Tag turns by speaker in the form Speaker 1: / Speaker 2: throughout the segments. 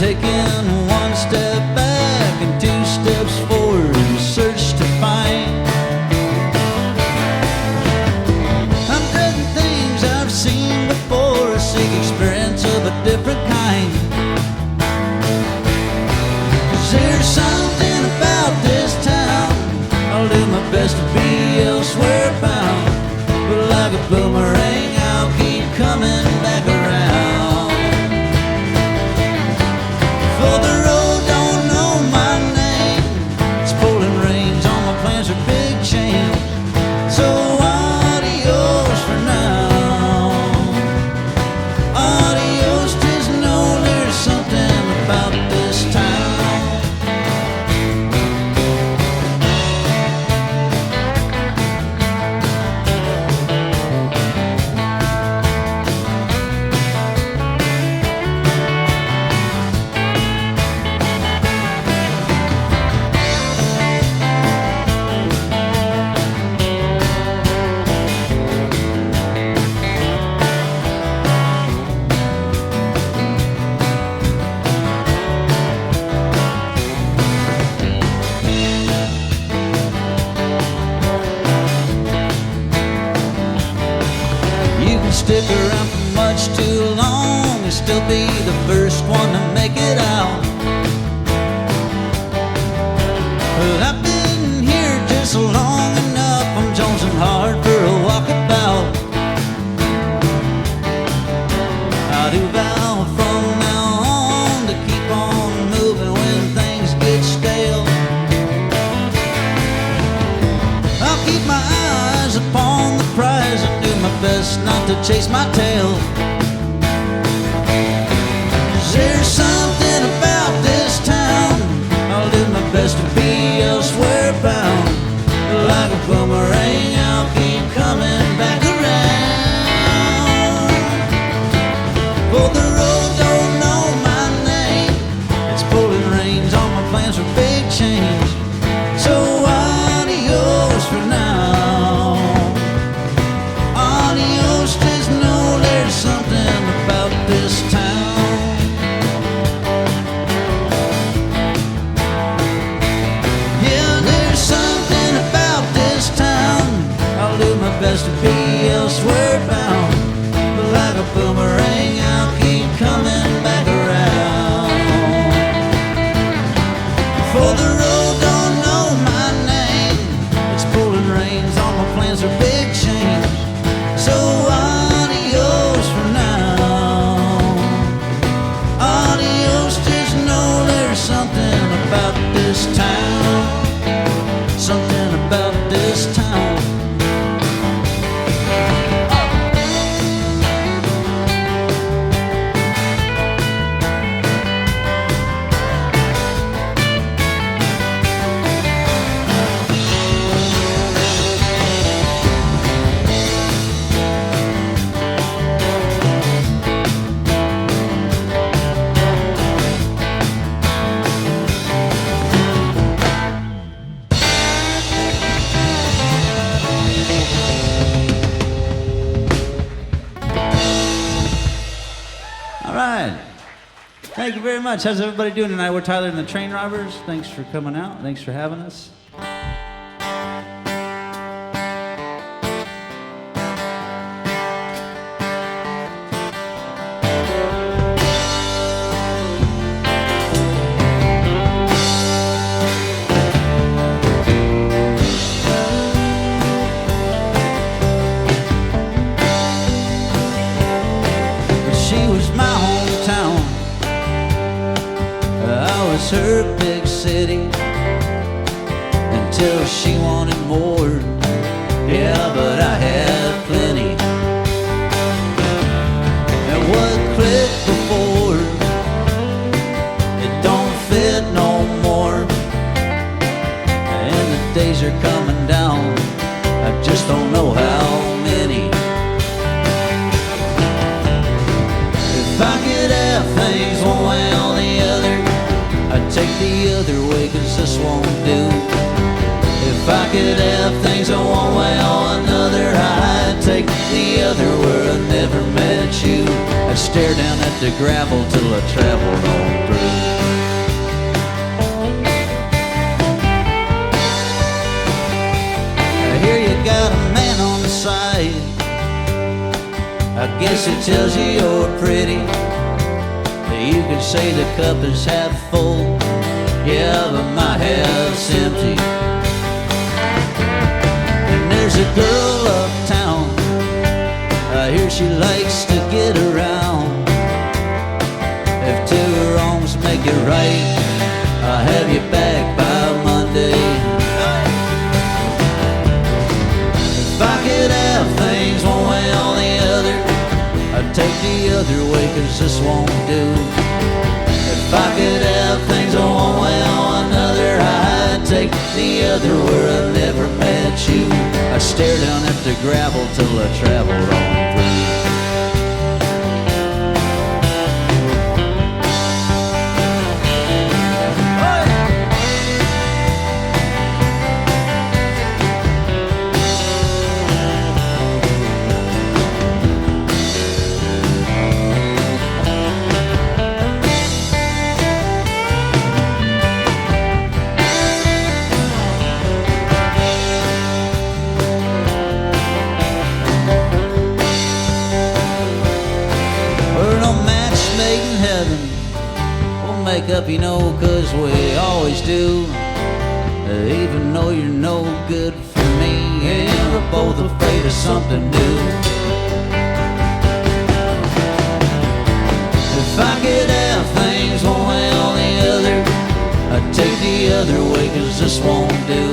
Speaker 1: taking one step back and two steps forward in search to find. I'm dreading things I've seen before, a sick experience of a different kind. 'Cause there's something about this town, I'll do my best to be elsewhere bound, but like a boomerang I'll keep coming back around. For the road don't know my name, it's pulling reins on my plans for big change. So adios for now, adios, 'tis know there's something about this town. Stick around for much too long and still be the first one to make it out. But I've been here just long enough, I'm jonesing hard for a walkabout. I do vow from now on to keep on moving when things get stale. I'll keep my eyes upon the prize and do my best not to chase my tail. 'Cause there's something about this town, I'll do my best to be elsewhere bound. Like a boomerang I'll keep coming back around. For the road don't know my name, it's pulling reins on my plans for big change. So adios for now, adios, 'tis know there's something about this town. Yeah, there's something about this town, I'll do my best to be elsewhere bound, but like a boomerang I'll keep coming back around. For the road don't know my name, it's pulling reins on my plans for big change. So adios for now, adios, just know there's something about this town, something about this town. All right. Thank you very much. How's everybody doing tonight? We're Tylor and the Train Robbers. Thanks for coming out. Thanks for having us. She was my hometown, I was her big city, until she wanted more. Yeah, but I had plenty. And what clicked before, it don't fit no more. And the days are coming down, I just don't know how many. If I could have things one way or the other, I'd take the other way, 'cause this won't do. If I could have things one way or another, I'd take the other where I never met you. I'd stare down at the gravel till I traveled on through. guess it tells you you're pretty. You can say the cup is half full, yeah, but my half's empty. And there's a girl uptown, I hear she likes to get around. If two wrongs make it right, I'll have you back by Monday. If I could have things one way or the other, I'd take the other way, 'cause this won't do. If I could have things one way or another, I'd take the other where I never met you. I stare down at the gravel till I traveled on through. Make up, you know, 'cause we always do. Even though you're no good for me, and we're both afraid of something new. If I could have things one way or the other, I'd take the other way, 'cause this won't do.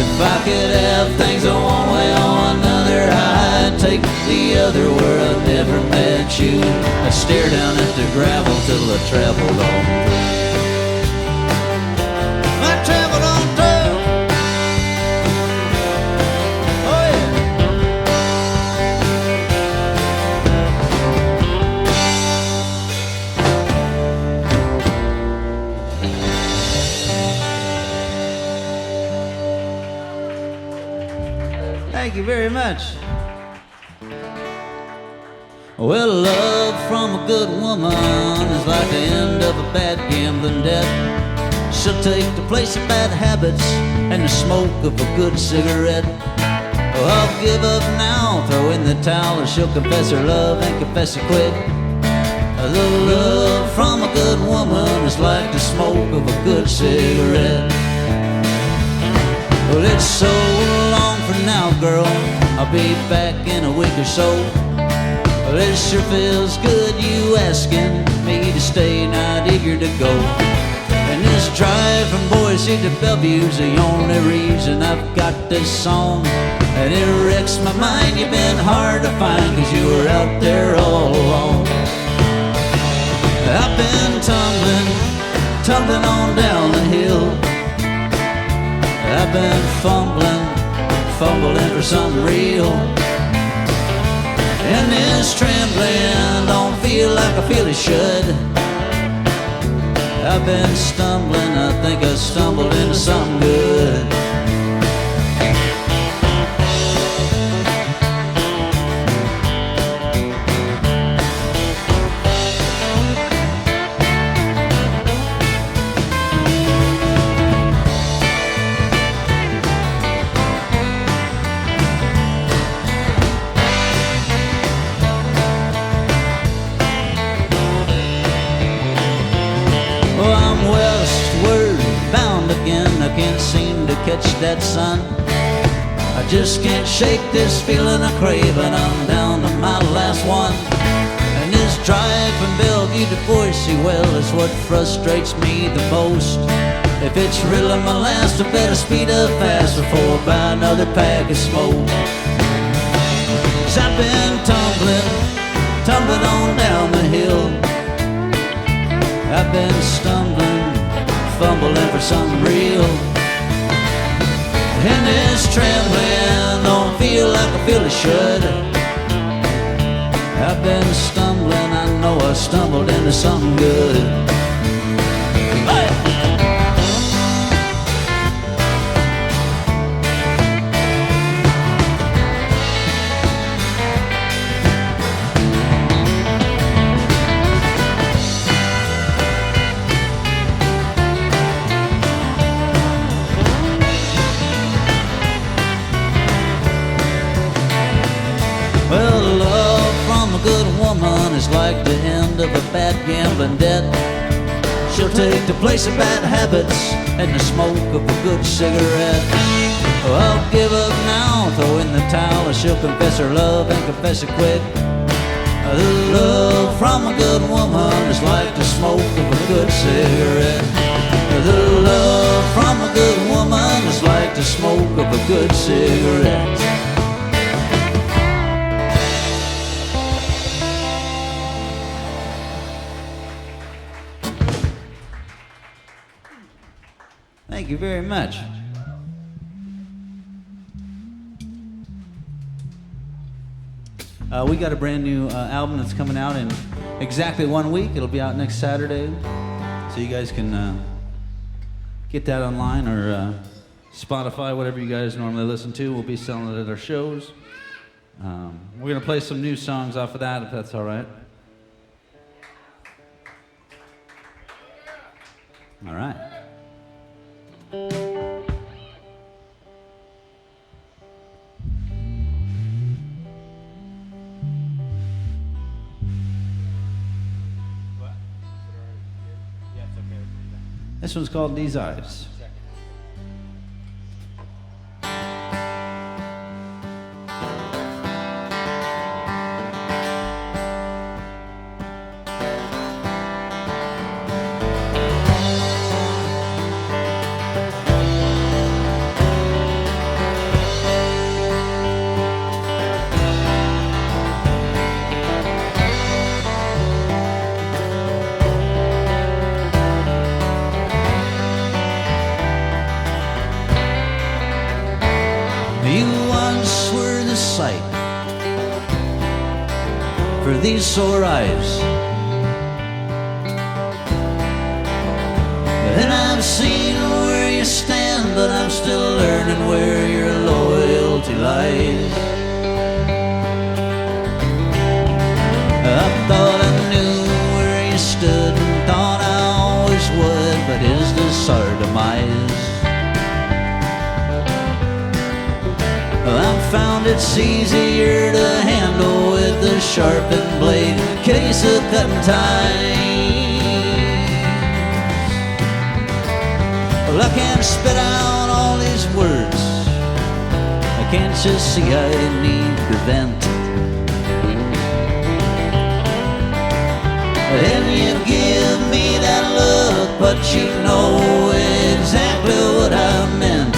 Speaker 1: If I could have things one way or another, I'd take the other where I never met you. I stare down at the gravel till I traveled on through. I traveled on through. Oh yeah. Thank you very much. Well, love from a good woman is like the end of a bad gambling debt. She'll take the place of bad habits and the smoke of a good cigarette. Oh, I'll give up now, throw in the towel, or she'll confess her love and confess it quick. The love from a good woman is like the smoke of a good cigarette. Well, it's so long for now, girl. I'll be back in a week or so. Well, it sure feels good you asking me to stay, not eager to go. And this drive from Boise to Bellevue's the only reason I've got this song. And it wrecks my mind, you've been hard to find, 'cause you were out there all alone. I've been tumbling on down the hill. I've been fumbling for something real. And this trembling don't feel like I feel it should. I've been stumbling, I think I stumbled into something good. I can't seem to catch that sun. I just can't shake this feeling of craving. I'm down to my last one. And this drive from Bellevue to Boise, well, is what frustrates me the most. If it's really my last, I better speed up fast before I buy another pack of smoke. 'Cause I've been tumbling on down the hill. I've been fumbling for something real. And this trembling don't feel like I feel it should. I've been stumbling, I know I stumbled into something good. Hey! Well, love is like the end of a bad gambling debt. She'll take the place of bad habits and the smoke of a good cigarette. Oh, I'll give up now, throw in the towel, or she'll confess her love and confess it quick. The love from a good woman is like the smoke of a good cigarette. The love from a good woman is like the smoke of a good cigarette. Thank you very much. We got a brand new album that's coming out in exactly 1 week. It'll be out next Saturday, so you guys can get that online or Spotify, whatever you guys normally listen to. We'll be selling it at our shows. We're gonna play some new songs off of that, if that's all right. All right. This one's called These Eyes. For these sore eyes, and I've seen where you stand, but I'm still learning where your loyalty lies. I thought I knew where you stood and thought I always would, but is this our demise? I've found it's easier to handle with a sharpened blade in case of cutting ties. Well, I can't spit out all these words, I can't just see I need to vent. And you give me that look, but you know exactly what I meant.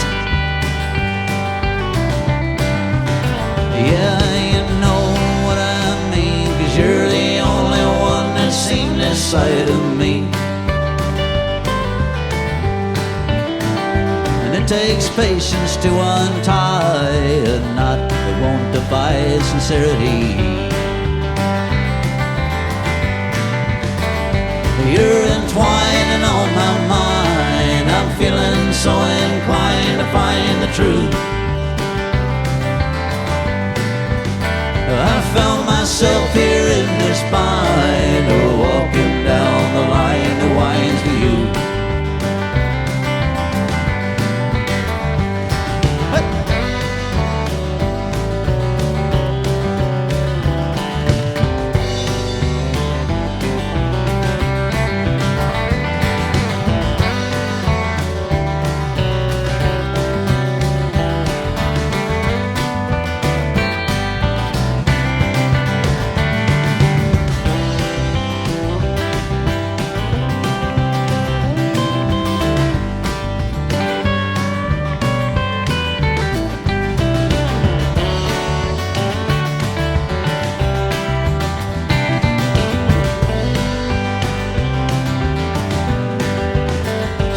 Speaker 1: Yeah, you know what I mean, 'cause you're the only one that's seen this side of me. And it takes patience to untie a knot that won't divide sincerity. You're entwining on my mind, I'm feeling so inclined to find the truth. I found myself here in this bind, or walking down the line that winds to you.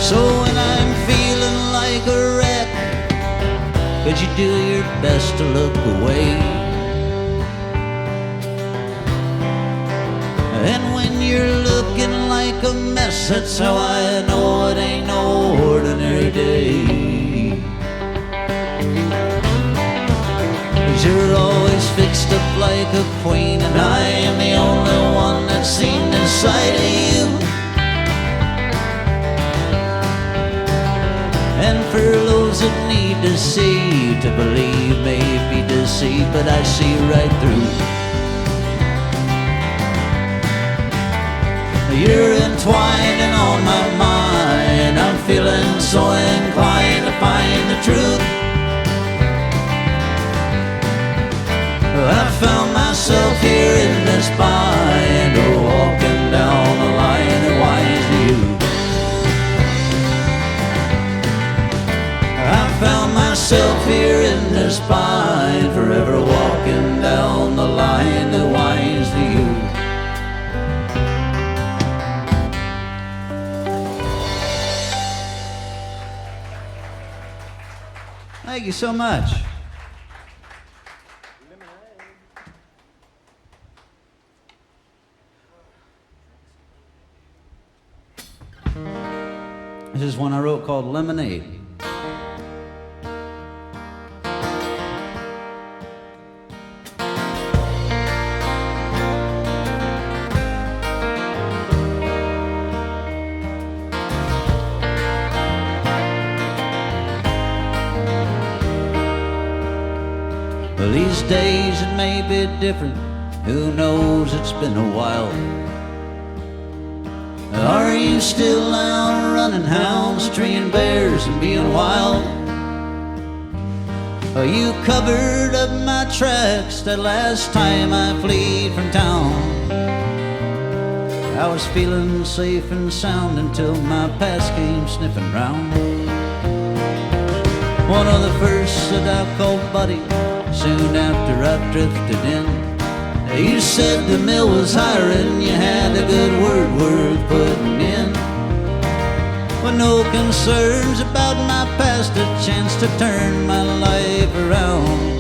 Speaker 1: So when I'm feeling like a wreck, could you do your best to look away? And when you're looking like a mess, that's how I know it ain't no ordinary day. 'Cause you're always fixed up like a queen, and I am the only one that's seen this side of you. And for those that need to see, to believe may be deceived, but I see right through. You're entwined on my mind. I'm feeling so inclined to find the truth. I found myself here in this bind, walking down the line that winds to you. I found myself here in this bind, forever walking down the line that winds to you. Thank you so much. This is one I wrote called Lemonade. Well, these days it may be different. Who knows, it's been a while. Are you still out running hounds, treeing bears and being wild? Are you covered up my tracks that last time I fled from town? I was feeling safe and sound until my past came sniffing round. One of the first that I called buddy, soon after I drifted in. You said the mill was hiring, you had a good word worth putting in. With no concerns about my past, a chance to turn my life around.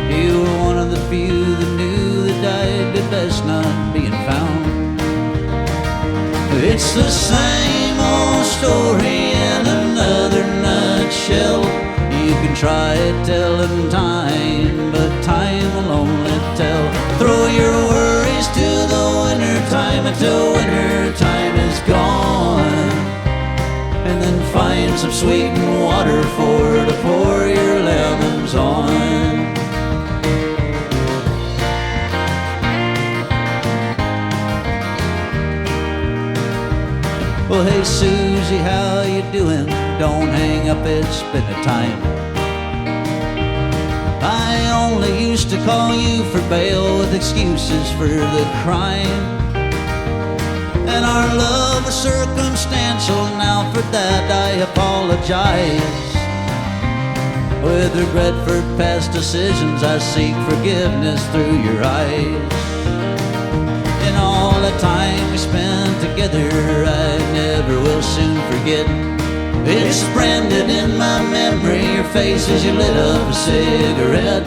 Speaker 1: You were one of the few that knew that I'd be best not being found. It's the same old story in another nutshell. You can try telling time, but time will only tell. Throw your worries to the winter time until winter time is gone, and then find some sweetened water to pour your lemons on. Well, hey Susie, how you doing? Don't hang up, it's been a time. I only used to call you for bail with excuses for the crime. And our love was circumstantial, now for that I apologize. With regret for past decisions, I seek forgiveness through your eyes. And all the time we spent together, I never will soon forget. It's branded in my memory, your face as you lit up a cigarette.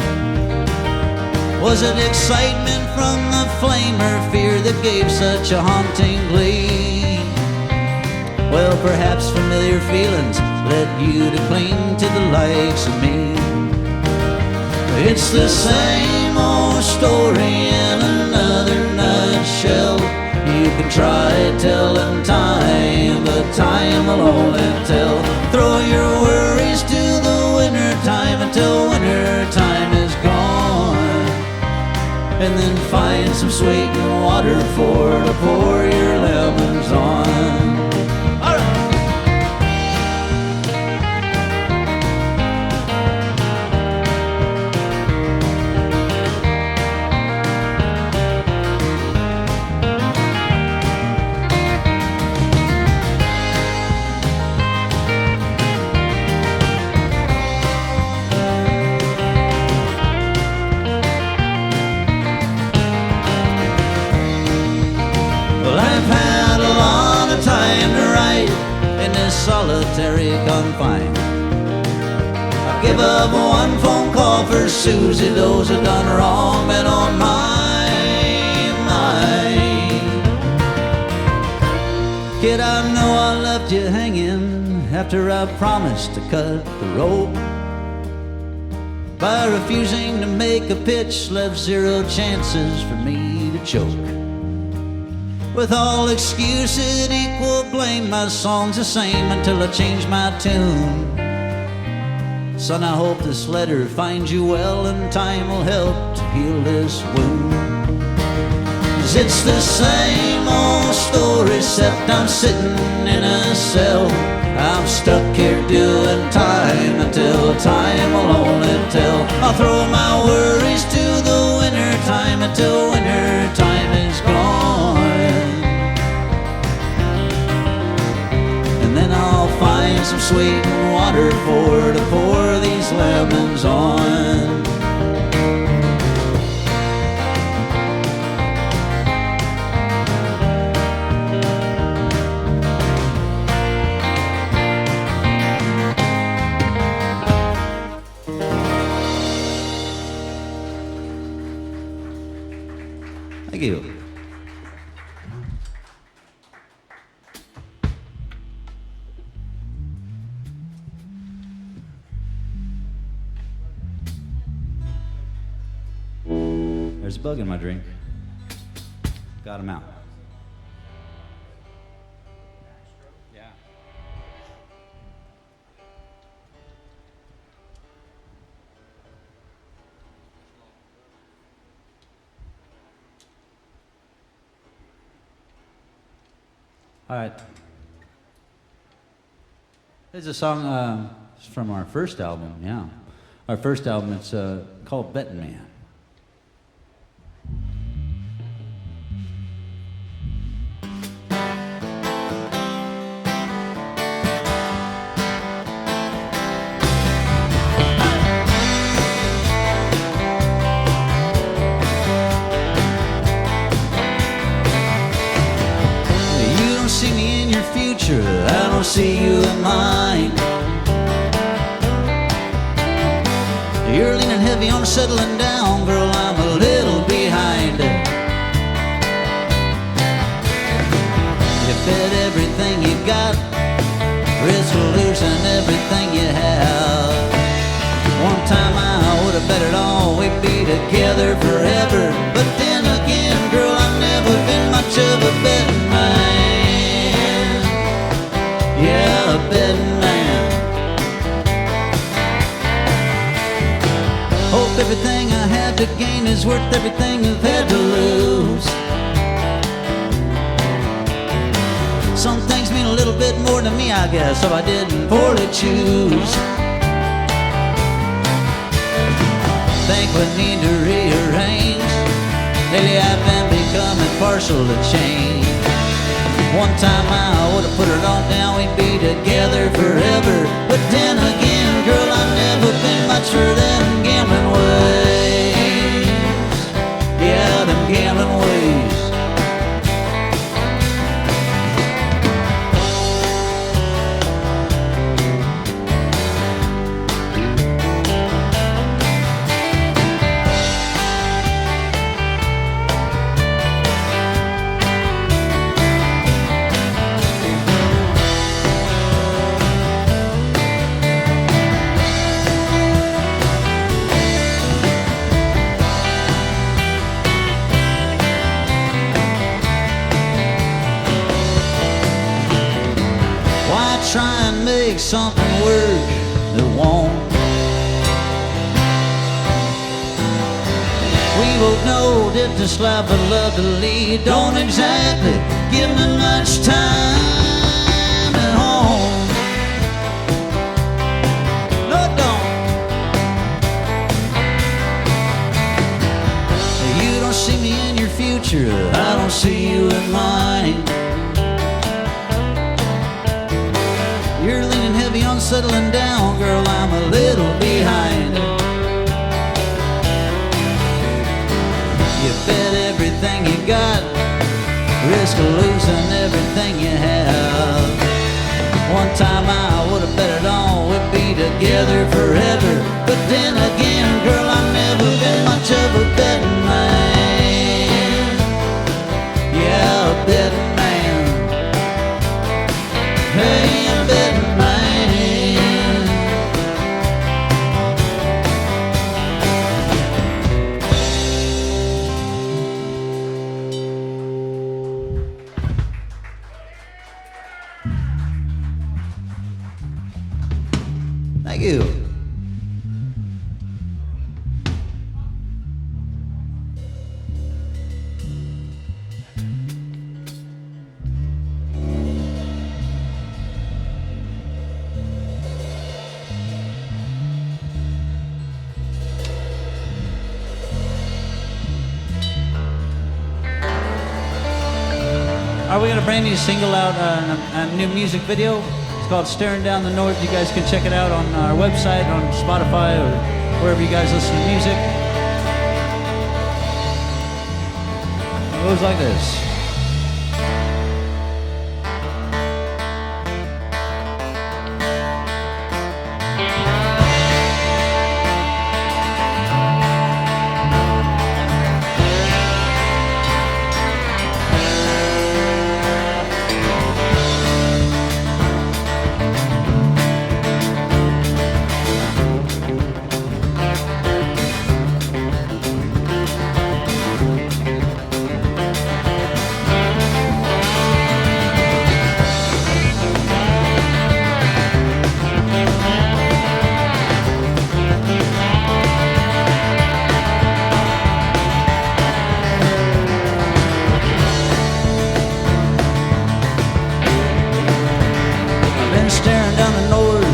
Speaker 1: Was it excitement from the flame or fear that gave such a haunting glee? Well, perhaps familiar feelings led you to cling to the likes of me. It's the same old story in another nutshell. You can try telling time, but time will only tell. Throw your worries to the winter time until winter time is gone, and then find some sweetened water to pour your lemons on. Solitary confine. I give up one phone call for Susie, those have done wrong been on my mind. Kid, I know I left you hanging after I promised to cut the rope. By refusing to make a pitch, left zero chances for me to choke. With all excuses equal blame, my song's the same until I change my tune. Son, I hope this letter finds you well, and time will help to heal this wound. It's the same old story, except I'm sitting in a cell. I'm stuck here doing time until time will only tell. I'll throw my worries to the winter time until winter time is gone. And then I'll find some sweet water to pour these lemons on. Thank you. There's a bug in my drink. Got him out. Yeah. All right. There's a song from our first album, yeah. Our first album, it's called Bettin' Man. I don't see you in mine. You're leaning heavy on settling down, girl, I'm a little behind. You bet everything you got, risk losing everything you have. One time I would have bet it all, we'd be together forever. But then again, girl, I've never been much of a betting man. Yeah, a betting man. Hope everything I had to gain is worth everything I've had to lose. Some things mean a little bit more to me, I guess, so I didn't poorly choose. Think we need to rearrange. Lately I've been becoming partial to change. One time I would have put it all down, we'd be together forever. But then again, girl, I've never been much for them gambling ways. Yeah, them gambling ways. Try and make something work that won't. We both know that this life I love to lead don't exactly give me much time at home. No, it don't. You don't see me in your future, I don't see you in mine. You're leaning heavy on settling down, girl, I'm a little behind. You bet everything you got, risk of losing everything you have. One time I would have bet it all, we'd be together forever. But then again, girl, I've never been much of a betting man. Yeah, a betting man. Hey, a betting man. Thank you. we got a brand new single out, a new music video. It's called Staring Down the North. You guys can check it out on our website, on Spotify, or wherever you guys listen to music. It goes like this. Staring down the north,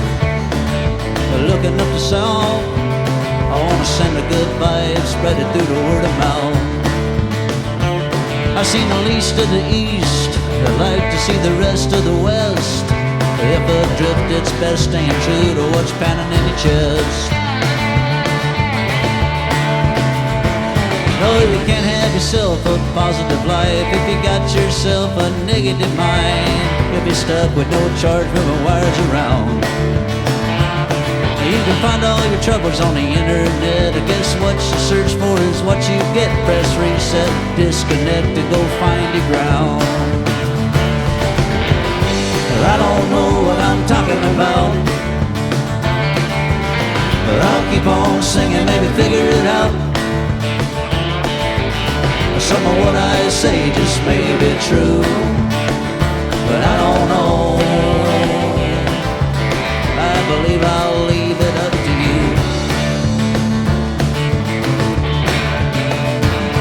Speaker 1: looking up the south. I wanna send a good vibe, spread it through the word of mouth. I've seen the least of the east, I'd like to see the rest of the west. If adrift, it's best staying true to what's pounding in your chest. No, you can't have yourself a positive life if you got yourself a negative mind. If you're stuck with no charge moving wires around, you can find all your troubles on the internet. I guess what you search for is what you get. Press reset, disconnect, and go find your ground. I don't know what I'm talking about, but I'll keep on singing, maybe figure it out. Some of what I say just may be true, but I don't know. I believe I'll leave it up to you.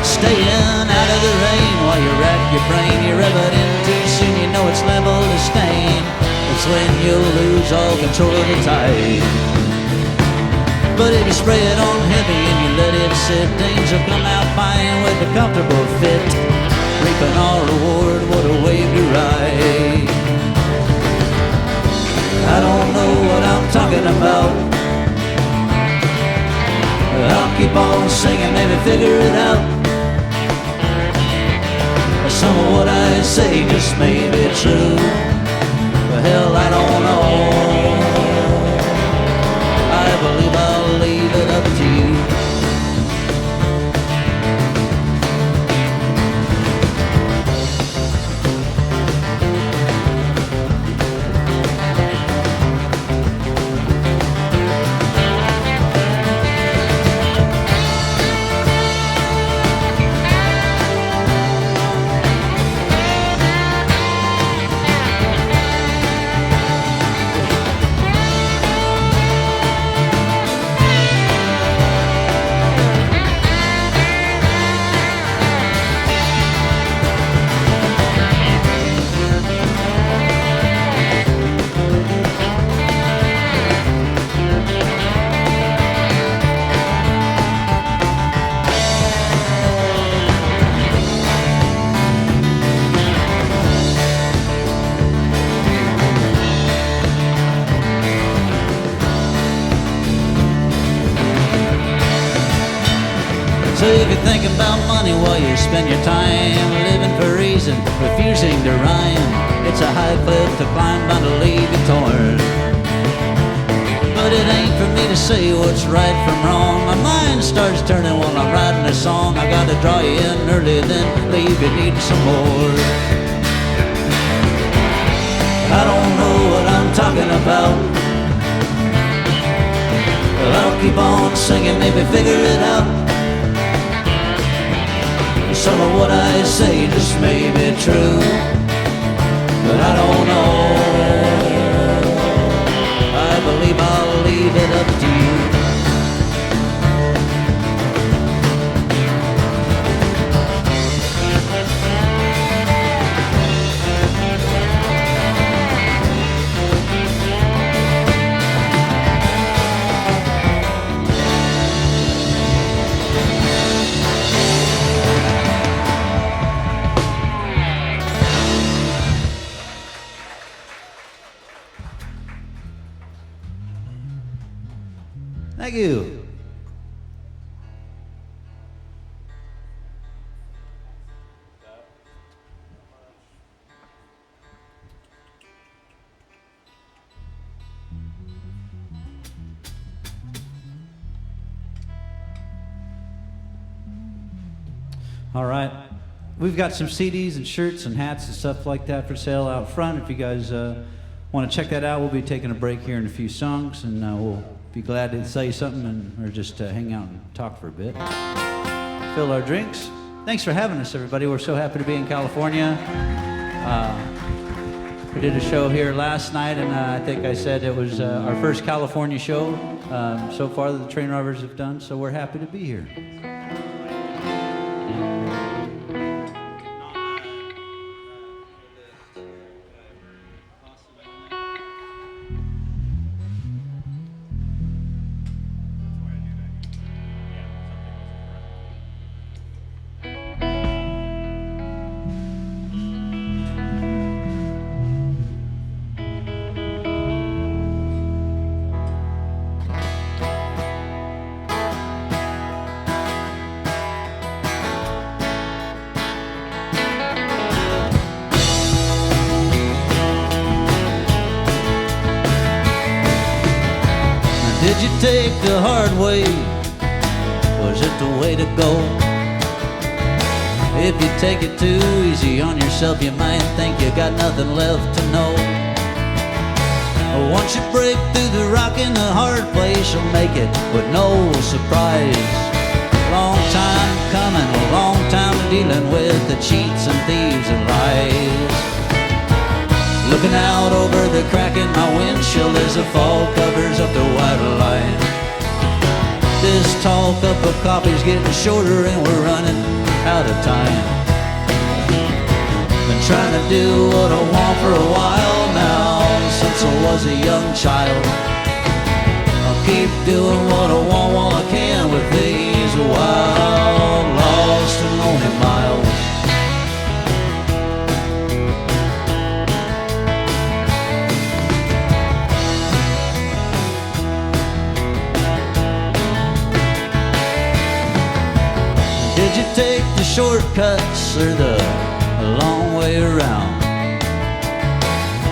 Speaker 1: Staying out of the rain while you rack your brain. You rev it in too soon, you know it's liable to stain. It's when you lose all control of the tide. But if you spray it on heavy and you let it sit, things will come out fine with a comfortable fit. Reaping all reward, what a wave to ride. I don't know what I'm talking about, I'll keep on singing, maybe figure it out. Some of what I say just may be true, but hell, I don't know. I believe I'll leave it up to you. So if you think about money while you spend your time living for reason, refusing to rhyme, it's a high cliff to climb, bound to leave you torn. But it ain't for me to say what's right from wrong. My mind starts turning while I'm writing a song. I gotta draw you in early, then leave you needing some more. I don't know what I'm talking about, but I'll keep on singing, maybe figure it out. Some of what I say just may be true, but I don't know. I believe I'll leave it up to you. Thank you. All right. We've got some CDs and shirts and hats and stuff like that for sale out front. If you guys want to check that out, we'll be taking a break here in a few songs, and we'll be glad to say something or just hang out and talk for a bit. Fill our drinks. Thanks for having us, everybody. We're so happy to be in California. We did a show here last night, and I think I said it was our first California show so far that the Train Robbers have done, so we're happy to be here. Did you take the hard way? Was it the way to go? If you take it too easy on yourself, you might think you got nothing left to know. Once you break through the rock in the hard place, you'll make it with no surprise. Long time coming, a long time dealing with the cheats and thieves and lies. Looking out over the crack in my windshield as the fog covers up the white line. This tall cup of coffee's getting shorter and we're running out of time. Been trying to do what I want for a while now, since I was a young child. I'll keep doing what I want while I can with these wild, lost and lonely miles. Did you take the shortcuts or the long way around?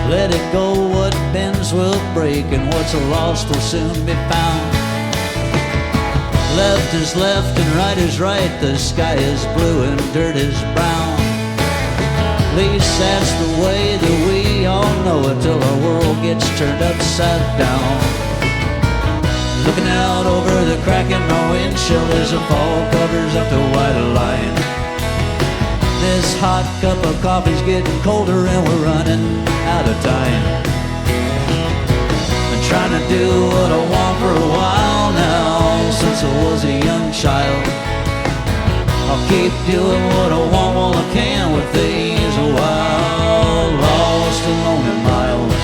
Speaker 1: Let it go, what bends will break, and what's lost will soon be found. Left is left and right is right, the sky is blue and dirt is brown. At least that's the way that we all know it, till our world gets turned upside down. Looking out over the crack in my windshield as the fog covers up the white line. This hot cup of coffee's getting colder and we're running out of time. Been trying to do what I want for a while now, since I was a young child. I'll keep doing what I want while I can with these wild, lost and lonely miles.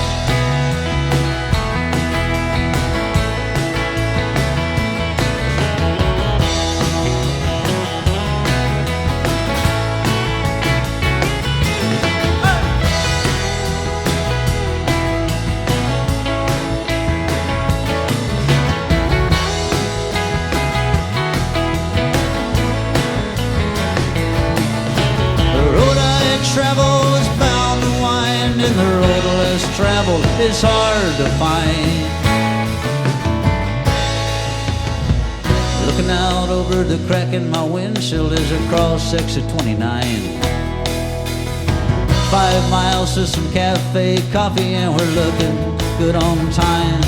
Speaker 1: Travel is bound to wind, and the road less traveled is hard to find. Looking out over the crack in my windshield as I cross exit 29. 5 miles to some cafe coffee and we're looking good on time.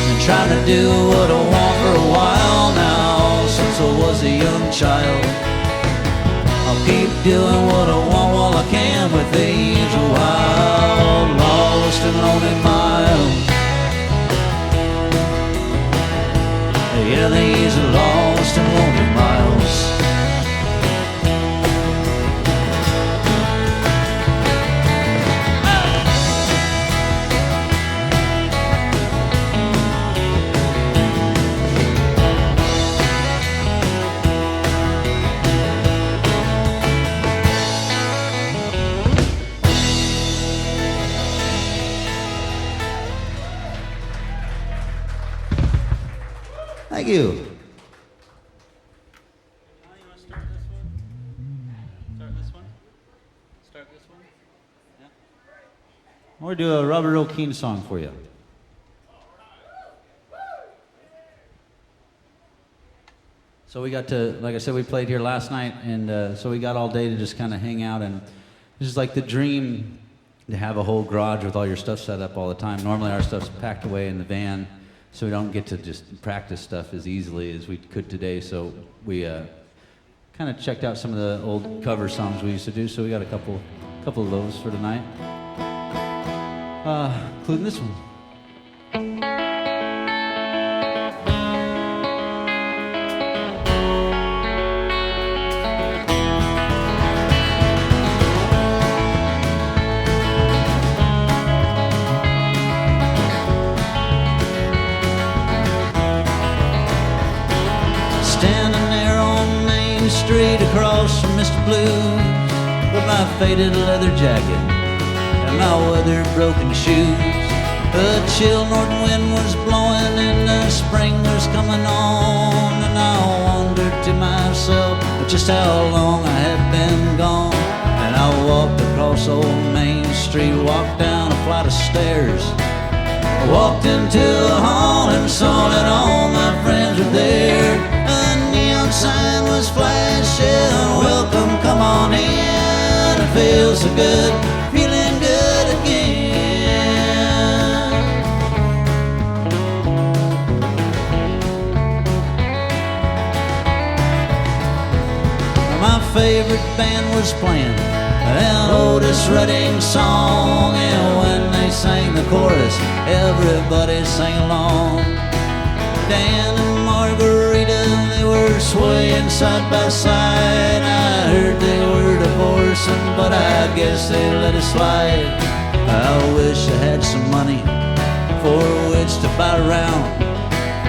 Speaker 1: Been trying to do what I want for a while now, since I was a young child. I'll keep doing what I want while I can with these wild, lost and lonely miles. Yeah, these are lost and lonely miles. Thank you. We're going to do a Robert Earl Keen song for you. So we got to, like I said, we played here last night, and so we got all day to just kind of hang out, and this is like the dream to have a whole garage with all your stuff set up all the time. Normally our stuff's packed away in the van, so we don't get to just practice stuff as easily as we could today, so we kind of checked out some of the old cover songs we used to do, so we got a couple of those for tonight. Including this one. Standing there on Main Street across from Mr. Blues with my faded leather jacket and my weathered broken shoes. A chill northern wind was blowing and the spring was coming on, and I wondered to myself just how long I had been gone. And I walked across old Main Street, walked down a flight of stairs. I walked into a hall and saw that all my friends were there. A neon sign was flashing, welcome, come on in. It feels so good, feeling good again. My favorite band was playing an Otis Redding song, and when they sang the chorus, everybody sang along. Dan and Margarita, they were swaying side by side. I heard they were divorcing, but I guess they let it slide. I wish I had some money for which to buy around.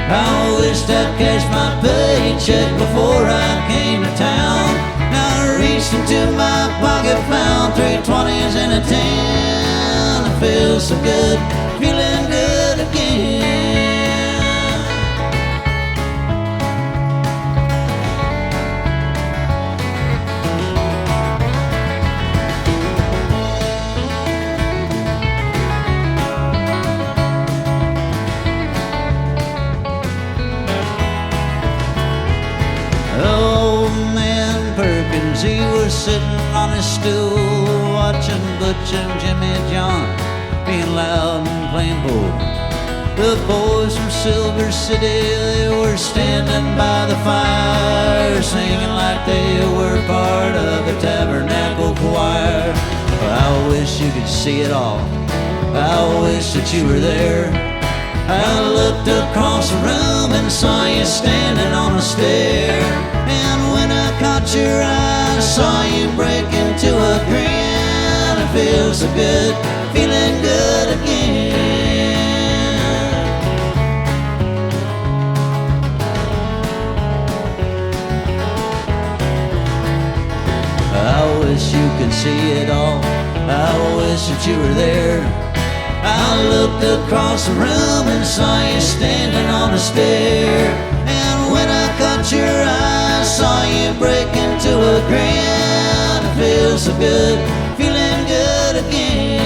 Speaker 1: I wished I'd cash my paycheck before I came to town. Now I reached into my pocket, found 320s and a 10. I feel so good, feeling good again. He was sitting on his stool, watching Butch and Jimmy John being loud and playing bull. The boys from Silver City, they were standing by the fire, singing like they were part of the tabernacle choir. I wish you could see it all, I wish that you were there. I looked across the room and saw you standing on a stair. And when I caught your eye, I saw you break into a grin. It feels so good, feeling good again. I wish you could see it all, I wish that you were there. I looked across the room and saw you standing on a stair. And when I caught your eye, I saw you break into a grin. It feels so good, feeling good again.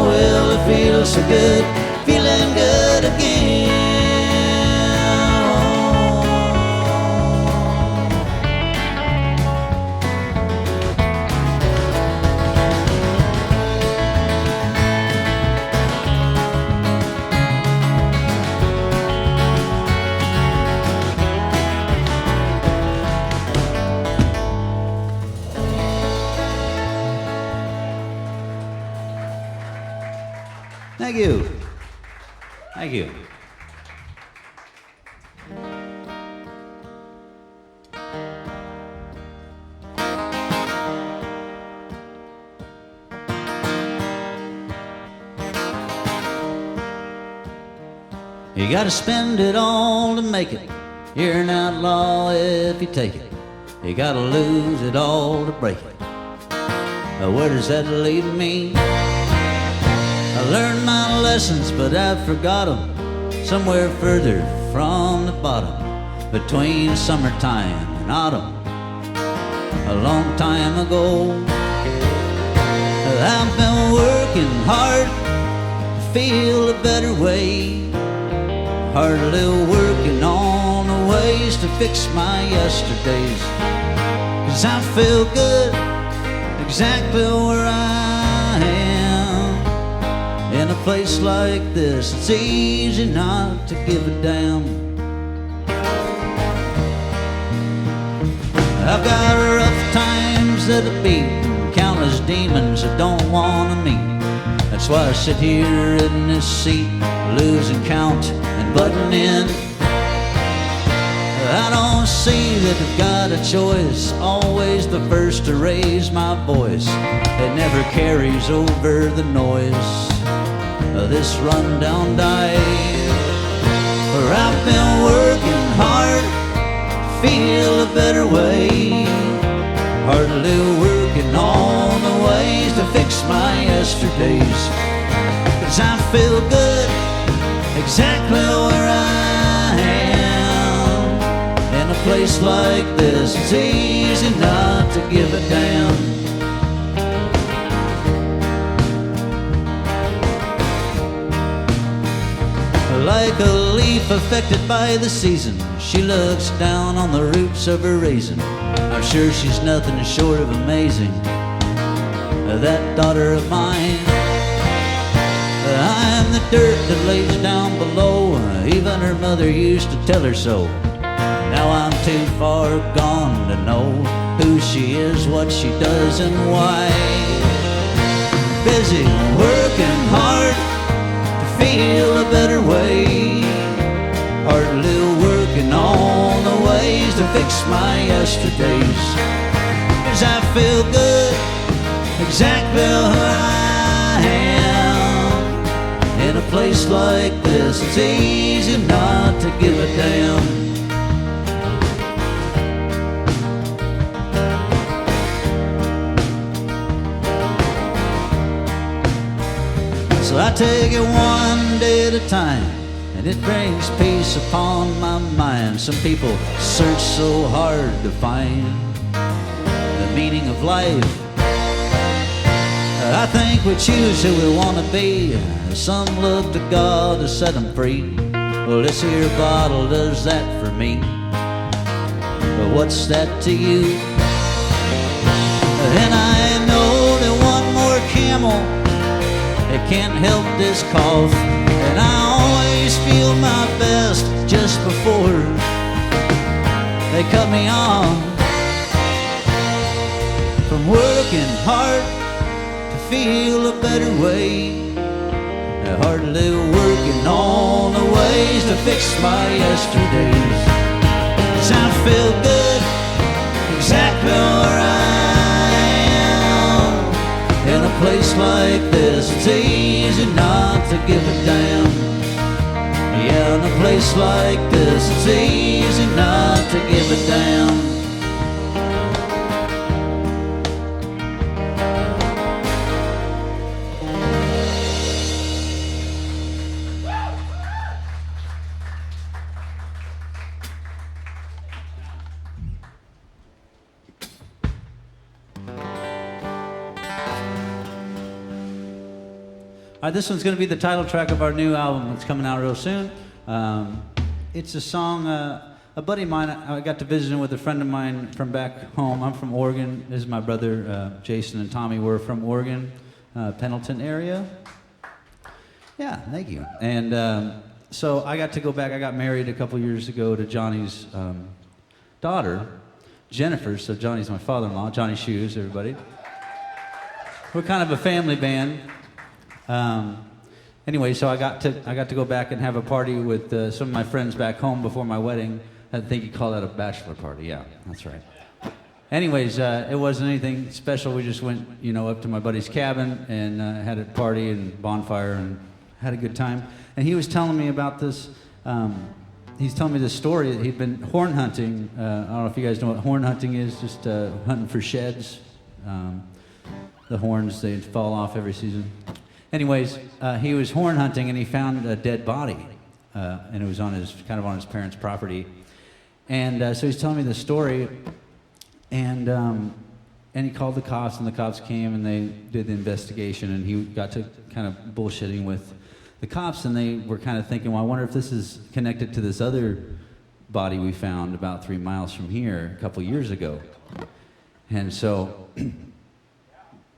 Speaker 1: Well, it feels so good, feeling good again. Thank you. Thank you. You gotta spend it all to make it. You're an outlaw if you take it. You gotta lose it all to break it. Where does that leave me? I learned my lessons, but I forgot them somewhere further from the bottom between summertime and autumn. A long time ago, I've been working hard to feel a better way, hardly working on the ways to fix my yesterdays. 'Cause I feel good exactly where I am. In a place like this, it's easy not to give a damn. I've got rough times that I beat, countless demons I don't want to meet. That's why I sit here in this seat, losing count and butting in. I don't see that I've got a choice, always the first to raise my voice. It never carries over the noise of this rundown dive. For I've been working hard to feel a better way, hardly working on the ways to fix my yesterdays. 'Cause I feel good exactly where I am. In a place like this, it's easy not to give a damn. Like a leaf affected by the season, she looks down on the roots of her raisin. I'm sure she's nothing short of amazing, that daughter of mine. I'm the dirt that lays down below, even her mother used to tell her so. Now I'm too far gone to know who she is, what she does, and why. Busy working hard to feel a better way, hardly working on the ways to fix my yesterdays. 'Cause I feel good exactly where I am. In a place like this, it's easy not to give a damn. So I take it one day at a time, and it brings peace upon my mind. Some people search so hard to find the meaning of life. I think we choose who we want to be. Some look to God to set them free. Well, this here bottle does that for me. But what's that to you? And I know that one more camel, it can't help this cough. And I always feel my best just before they cut me off. From working hard to feel a better way, hardly working on the ways to fix my yesterdays. 'Cause I feel good exactly where I am. In a place like this, it's easy not to give a damn. Yeah, in a place like this, it's easy not to give a damn. This one's going to be the title track of our new album that's coming out real soon. It's a song, a buddy of mine, I got to visit with a friend of mine from back home. I'm from Oregon. This is my brother, Jason and Tommy. We're from Oregon, Pendleton area. Yeah, thank you. And so I got to go back. I got married a couple years ago to Johnny's daughter, Jennifer. So Johnny's my father-in-law, Johnny Shoes, everybody. We're kind of a family band. Anyway, so I got to go back and have a party with some of my friends back home before my wedding. I think you call that a bachelor party. Yeah, that's right. Anyways, it wasn't anything special. We just went, up to my buddy's cabin and had a party and bonfire and had a good time. And he was telling me about this. He's telling me this story that he'd been horn hunting. I don't know if you guys know what horn hunting is. Just hunting for sheds. The horns, they fall off every season. Anyways, he was horn hunting and he found a dead body
Speaker 2: and it was on his parents' property. And so he's telling me this story, and he called the cops, and the cops came and they did the investigation, and he got to kind of bullshitting with the cops, and they were kind of thinking, well, I wonder if this is connected to this other body we found about 3 miles from here a couple years ago. And so,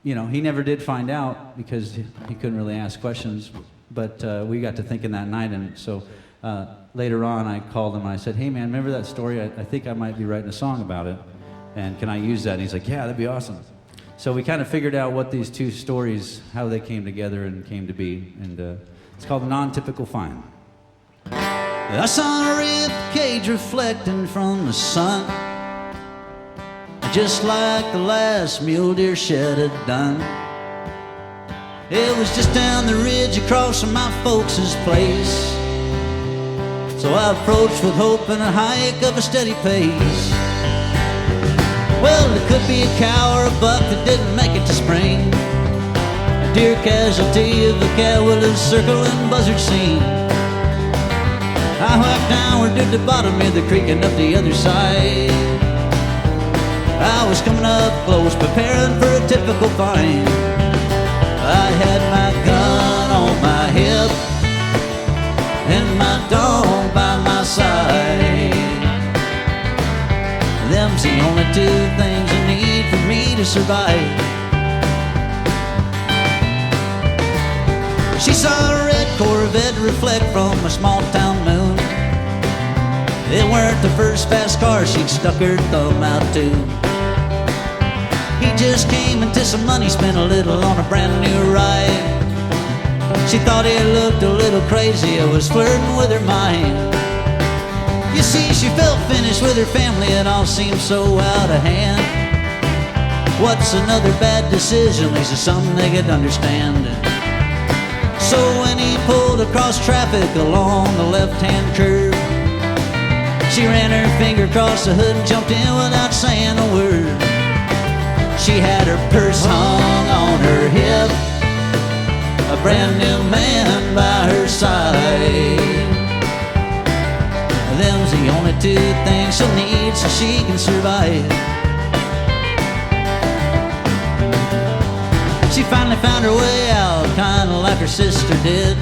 Speaker 2: you know, he never did find out because he couldn't really ask questions, but we got to thinking that night, and so later on I called him and I said, hey man, remember that story? I think I might be writing a song about it, and can I use that? And he's like, yeah, that'd be awesome. So we kind of figured out what these two stories, how they came together and came to be, and it's called Non-Typical Find.
Speaker 1: I saw a rib cage reflecting from the sun, just like the last mule deer shed had done. It was just down the ridge across from my folks' place, so I approached with hope and a hike of a steady pace. Well, it could be a cow or a buck that didn't make it to spring, a deer casualty of a catwiller's circling buzzard scene. I walked downward to the bottom of the creek and up the other side. I was coming up close, preparing for a typical find. I had my gun on my hip and my dog by my side. Them's the only two things I need for me to survive. She saw a red Corvette reflect from a small town moon. It weren't the first fast car she'd stuck her thumb out to. He just came into some money, spent a little on a brand new ride. She thought he looked a little crazy, I was flirting with her mind. You see, she felt finished with her family, it all seemed so out of hand. What's another bad decision, at least it's something they could understand. So when he pulled across traffic along the left-hand curve, she ran her finger across the hood and jumped in without saying a word. She had her purse hung on her hip, a brand new man by her side. Them's the only two things she'll need so she can survive. She finally found her way out, kinda like her sister did.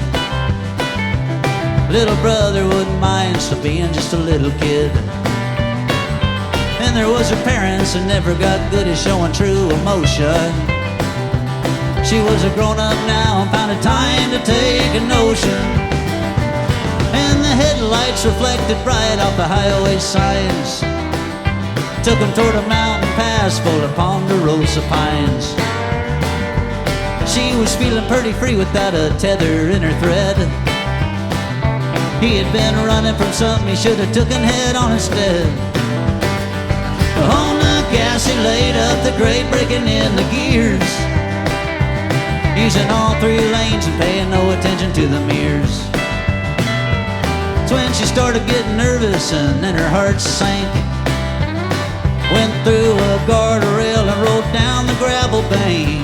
Speaker 1: Little brother wouldn't mind still being just a little kid. And there was her parents that never got good at showing true emotion. She was a grown-up now and found a time to take a notion. And the headlights reflected bright off the highway signs, took them toward a mountain pass full of ponderosa pines. She was feeling pretty free without a tether in her thread. He had been running from something he should have taken head on instead. On the gas he laid up the grade, breaking in the gears, using all three lanes and paying no attention to the mirrors. It's when she started getting nervous and then her heart sank. Went through a guardrail and rolled down the gravel bank.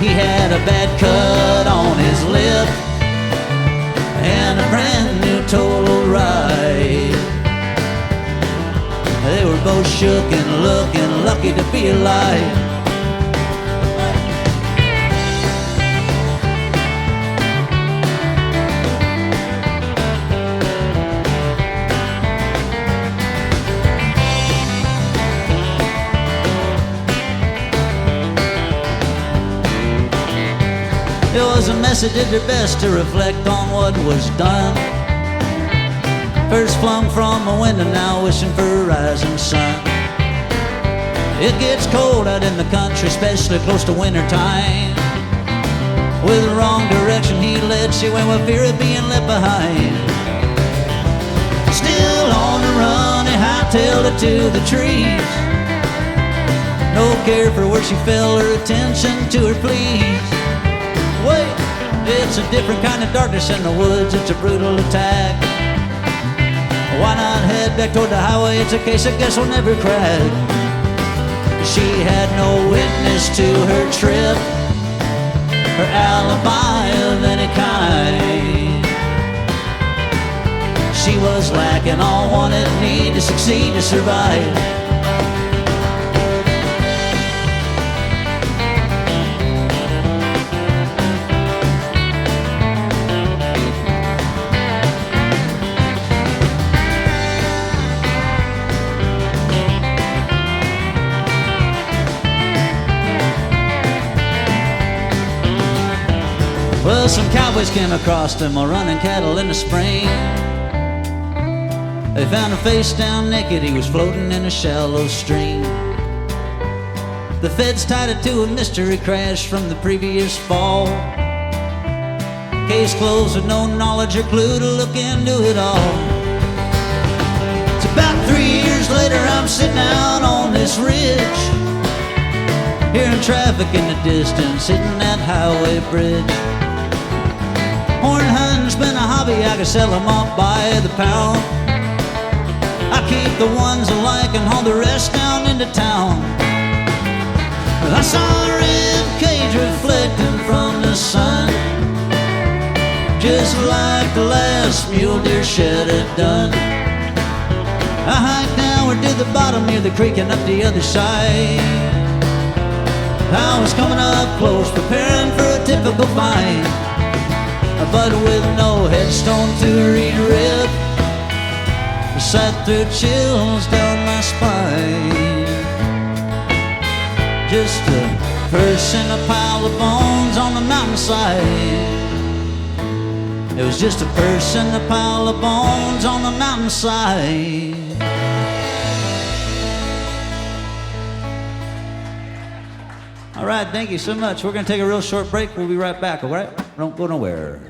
Speaker 1: He had a bad cut on his lip and a brand new total ride. They were both shook and looking lucky to be alive. It was a mess that did their best to reflect on what was done. First flung from a window, now wishing for a rising sun. It gets cold out in the country, especially close to winter time. With the wrong direction he led, she went with fear of being left behind. Still on the run, he hightailed it to the trees. No care for where she fell, her attention to her pleas. Wait, it's a different kind of darkness in the woods, it's a brutal attack. Why not head back toward the highway? It's a case I guess we'll never crack. She had no witness to her trip, her alibi of any kind. was lacking all one it need to succeed, to survive. Well, some cowboys came across him while running cattle in the spring. They found him face down naked, he was floating in a shallow stream. The feds tied it to a mystery crash from the previous fall. Case closed with no knowledge or clue to look into it all. It's about 3 years later, I'm sitting out on this ridge, hearing traffic in the distance, hitting that highway bridge. Horn hunting's been a hobby, I could sell them off by the pound. I keep the ones I like and haul the rest down into town. I saw a rib cage reflecting from the sun, just like the last mule deer shed had done. I hiked downward to the bottom near the creek and up the other side. I was coming up close, preparing for a typical find, but with no headstone to re-rip, the sight threw chills down my spine. Just a person, a pile of bones on the mountainside. It was just a person, a pile of bones on the mountainside. All right, thank you so much. We're going to take a real short break. We'll be right back, all right? Don't go nowhere.